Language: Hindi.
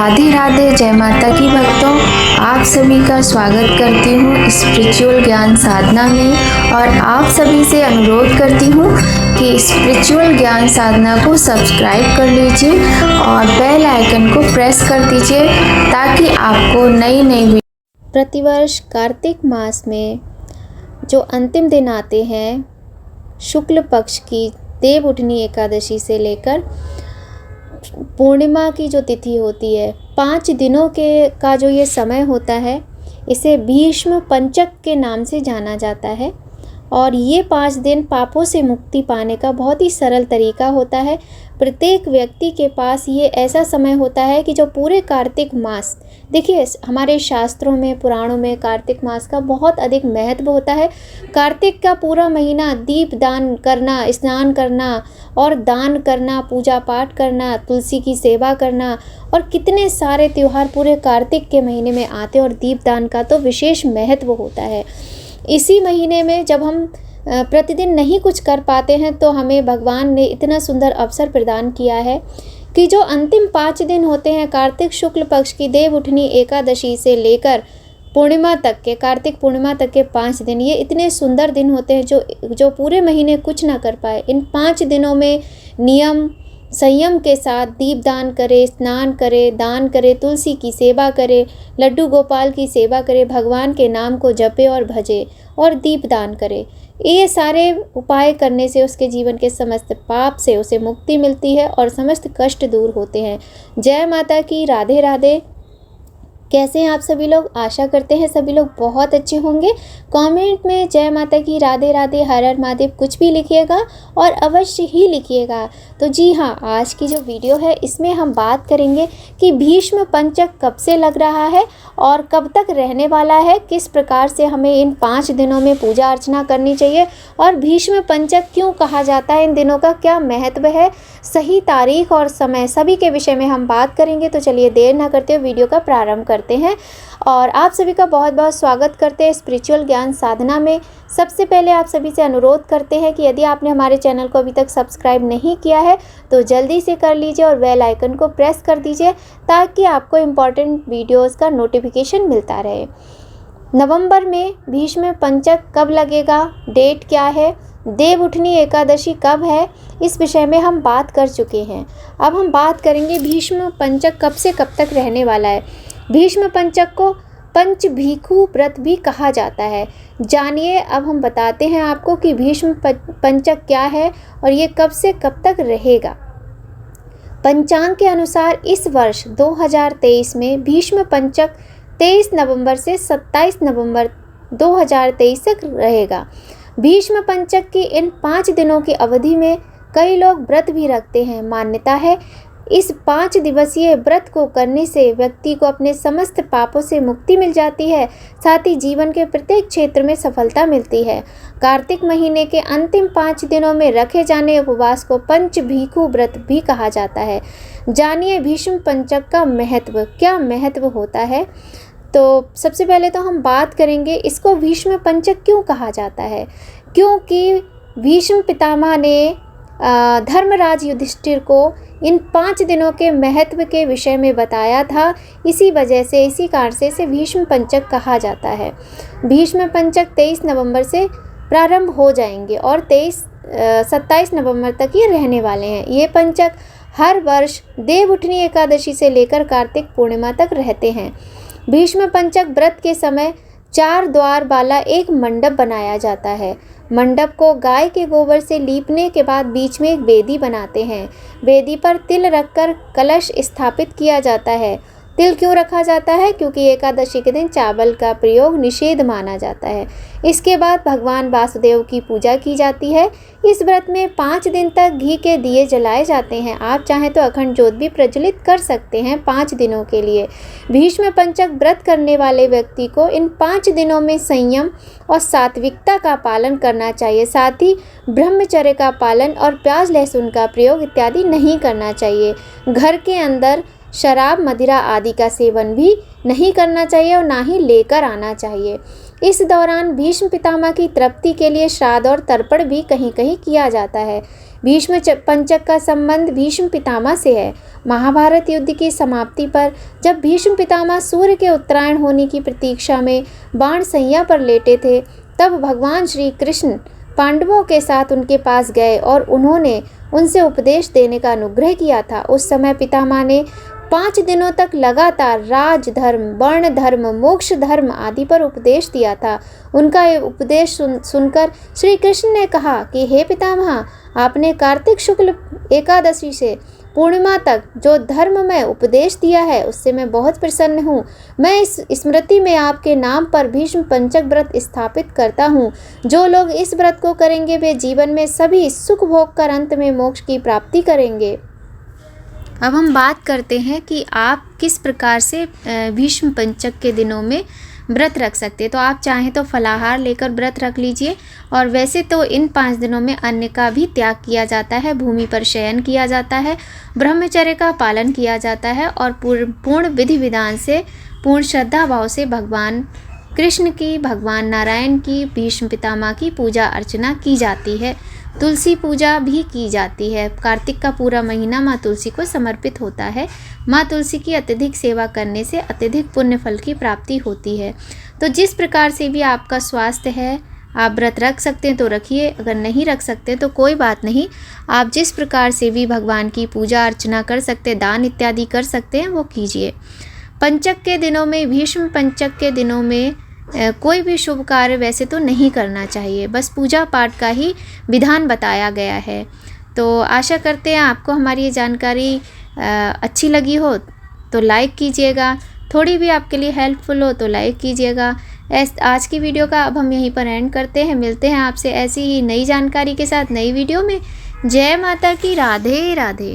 राधे राधे, जय माता की भक्तों। आप सभी का स्वागत करती हूँ स्पिरिचुअल ज्ञान साधना में और आप सभी से अनुरोध करती हूँ कि स्पिरिचुअल ज्ञान साधना को सब्सक्राइब कर लीजिए और बेल आइकन को प्रेस कर दीजिए ताकि आपको नई नई प्रतिवर्ष कार्तिक मास में जो अंतिम दिन आते हैं शुक्ल पक्ष की देव उठनी एकादशी से लेकर पूर्णिमा की जो तिथि होती है, 5 दिनों के का जो ये समय होता है, इसे भीष्म पंचक के नाम से जाना जाता है। और ये 5 दिन पापों से मुक्ति पाने का बहुत ही सरल तरीका होता है। प्रत्येक व्यक्ति के पास ये ऐसा समय होता है कि जो पूरे कार्तिक मास, देखिए हमारे शास्त्रों में, पुराणों में कार्तिक मास का बहुत अधिक महत्व होता है। कार्तिक का पूरा महीना दीप दान करना, स्नान करना और दान करना, पूजा पाठ करना, तुलसी की सेवा करना और कितने सारे त्यौहार पूरे कार्तिक के महीने में आते हैं और दीप दान का तो विशेष महत्व होता है। इसी महीने में जब हम प्रतिदिन नहीं कुछ कर पाते हैं तो हमें भगवान ने इतना सुंदर अवसर प्रदान किया है कि जो अंतिम 5 दिन होते हैं कार्तिक शुक्ल पक्ष की देव उठनी एकादशी से लेकर पूर्णिमा तक के, कार्तिक पूर्णिमा तक के 5 दिन, ये इतने सुंदर दिन होते हैं जो पूरे महीने कुछ ना कर पाए, इन 5 दिनों में नियम संयम के साथ दीप दान करे, स्नान करे, दान करे, तुलसी की सेवा करे, लड्डू गोपाल की सेवा करे, भगवान के नाम को जपे और भजे और दीप दान करे। ये सारे उपाय करने से उसके जीवन के समस्त पाप से उसे मुक्ति मिलती है और समस्त कष्ट दूर होते हैं। जय माता की, राधे राधे। कैसे हैं आप सभी लोग? आशा करते हैं सभी लोग बहुत अच्छे होंगे। कमेंट में जय माता की, राधे राधे, हर हर महादेव कुछ भी लिखिएगा और अवश्य ही लिखिएगा। तो जी हाँ, आज की जो वीडियो है इसमें हम बात करेंगे कि भीष्म पंचक कब से लग रहा है और कब तक रहने वाला है, किस प्रकार से हमें इन 5 दिनों में पूजा अर्चना करनी चाहिए और भीष्म पंचक क्यों कहा जाता है, इन दिनों का क्या महत्व है, सही तारीख और समय, सभी के विषय में हम बात करेंगे। तो चलिए देर ना करते हुए वीडियो का प्रारंभ करते हैं और आप सभी का बहुत बहुत स्वागत करते हैं स्पिरिचुअल ज्ञान साधना में। सबसे पहले आप सभी से अनुरोध करते हैं कि यदि आपने हमारे चैनल को अभी तक सब्सक्राइब नहीं किया है तो जल्दी से कर लीजिए और बेल आइकन को प्रेस कर दीजिए ताकि आपको इम्पॉर्टेंट वीडियोस का नोटिफिकेशन मिलता रहे। नवंबर में भीष्म पंचक कब लगेगा, डेट क्या है, देव उठनी एकादशी कब है, इस विषय में हम बात कर चुके हैं। अब हम बात करेंगे भीष्म पंचक कब से कब तक रहने वाला है। भीष्म पंचक को पंचभीखु व्रत भी कहा जाता है। जानिए, अब हम बताते हैं आपको कि भीष्म पंचक क्या है और ये कब से कब तक रहेगा। पंचांग के अनुसार इस वर्ष 2023 में भीष्म पंचक 23 नवंबर से 27 नवंबर 2023 तक रहेगा। भीष्म पंचक की इन 5 दिनों की अवधि में कई लोग व्रत भी रखते हैं। मान्यता है इस 5 दिवसीय व्रत को करने से व्यक्ति को अपने समस्त पापों से मुक्ति मिल जाती है, साथ ही जीवन के प्रत्येक क्षेत्र में सफलता मिलती है। कार्तिक महीने के अंतिम 5 दिनों में रखे जाने उपवास को पंचभीखु व्रत भी कहा जाता है। जानिए भीष्म पंचक का महत्व, क्या महत्व होता है। तो सबसे पहले तो हम बात करेंगे इसको भीष्म पंचक क्यों कहा जाता है। क्योंकि भीष्म पितामह ने धर्मराज युधिष्ठिर को इन 5 दिनों के महत्व के विषय में बताया था। इसी वजह से, इसी कारण से इसे भीष्म पंचक कहा जाता है। भीष्म पंचक 23 नवंबर से प्रारंभ हो जाएंगे और 27 नवंबर तक ये रहने वाले हैं। ये पंचक हर वर्ष देव उठनी एकादशी से लेकर कार्तिक पूर्णिमा तक रहते हैं। भीष्म पंचक व्रत के समय 4 द्वार वाला एक मंडप बनाया जाता है। मंडप को गाय के गोबर से लीपने के बाद बीच में एक वेदी बनाते हैं। वेदी पर तिल रखकर कलश स्थापित किया जाता है। तिल क्यों रखा जाता है? क्योंकि एकादशी के दिन चावल का प्रयोग निषेध माना जाता है। इसके बाद भगवान वासुदेव की पूजा की जाती है। इस व्रत में 5 दिन तक घी के दिए जलाए जाते हैं। आप चाहें तो अखंड ज्योत भी प्रज्वलित कर सकते हैं 5 दिनों के लिए। भीष्म पंचक व्रत करने वाले व्यक्ति को इन 5 दिनों में संयम और सात्विकता का पालन करना चाहिए। साथ ही ब्रह्मचर्य का पालन और प्याज लहसुन का प्रयोग इत्यादि नहीं करना चाहिए। घर के अंदर शराब, मदिरा आदि का सेवन भी नहीं करना चाहिए और ना ही लेकर आना चाहिए। इस दौरान भीष्म पितामह की तृप्ति के लिए श्राद्ध और तर्पण भी कहीं कहीं किया जाता है। भीष्म पंचक का संबंध भीष्म पितामह से है। महाभारत युद्ध की समाप्ति पर जब भीष्म पितामह सूर्य के उत्तरायण होने की प्रतीक्षा में बाण सैया पर लेटे थे, तब भगवान श्री कृष्ण पांडवों के साथ उनके पास गए और उन्होंने उनसे उपदेश देने का अनुग्रह किया था। उस समय पितामह ने 5 दिनों तक लगातार राज धर्म, वर्ण धर्म, मोक्ष धर्म आदि पर उपदेश दिया था। उनका ये उपदेश सुनकर श्री कृष्ण ने कहा कि हे पितामह, आपने कार्तिक शुक्ल एकादशी से पूर्णिमा तक जो धर्म में उपदेश दिया है उससे मैं बहुत प्रसन्न हूँ। मैं इस स्मृति में आपके नाम पर भीष्म पंचक व्रत स्थापित करता हूँ। जो लोग इस व्रत को करेंगे वे जीवन में सभी सुख भोग कर अंत में मोक्ष की प्राप्ति करेंगे। अब हम बात करते हैं कि आप किस प्रकार से भीष्म पंचक के दिनों में व्रत रख सकते हैं। तो आप चाहें तो फलाहार लेकर व्रत रख लीजिए, और वैसे तो इन 5 दिनों में अन्न का भी त्याग किया जाता है, भूमि पर शयन किया जाता है, ब्रह्मचर्य का पालन किया जाता है और पूर्ण विधि विधान से, पूर्ण श्रद्धा भाव से भगवान कृष्ण की, भगवान नारायण की, भीष्म पितामह की पूजा अर्चना की जाती है। तुलसी पूजा भी की जाती है। कार्तिक का पूरा महीना माँ तुलसी को समर्पित होता है। माँ तुलसी की अत्यधिक सेवा करने से अत्यधिक पुण्य फल की प्राप्ति होती है। तो जिस प्रकार से भी आपका स्वास्थ्य है, आप व्रत रख सकते हैं तो रखिए, अगर नहीं रख सकते तो कोई बात नहीं। आप जिस प्रकार से भी भगवान की पूजा अर्चना कर सकते, दान इत्यादि कर सकते हैं, वो कीजिए। पंचक के दिनों में, भीष्म पंचक के दिनों में कोई भी शुभ कार्य वैसे तो नहीं करना चाहिए, बस पूजा पाठ का ही विधान बताया गया है। तो आशा करते हैं आपको हमारी ये जानकारी अच्छी लगी हो तो लाइक कीजिएगा, थोड़ी भी आपके लिए हेल्पफुल हो तो लाइक कीजिएगा। आज की वीडियो का अब हम यहीं पर एंड करते हैं। मिलते हैं आपसे ऐसी ही नई जानकारी के साथ नई वीडियो में। जय माता की, राधे राधे।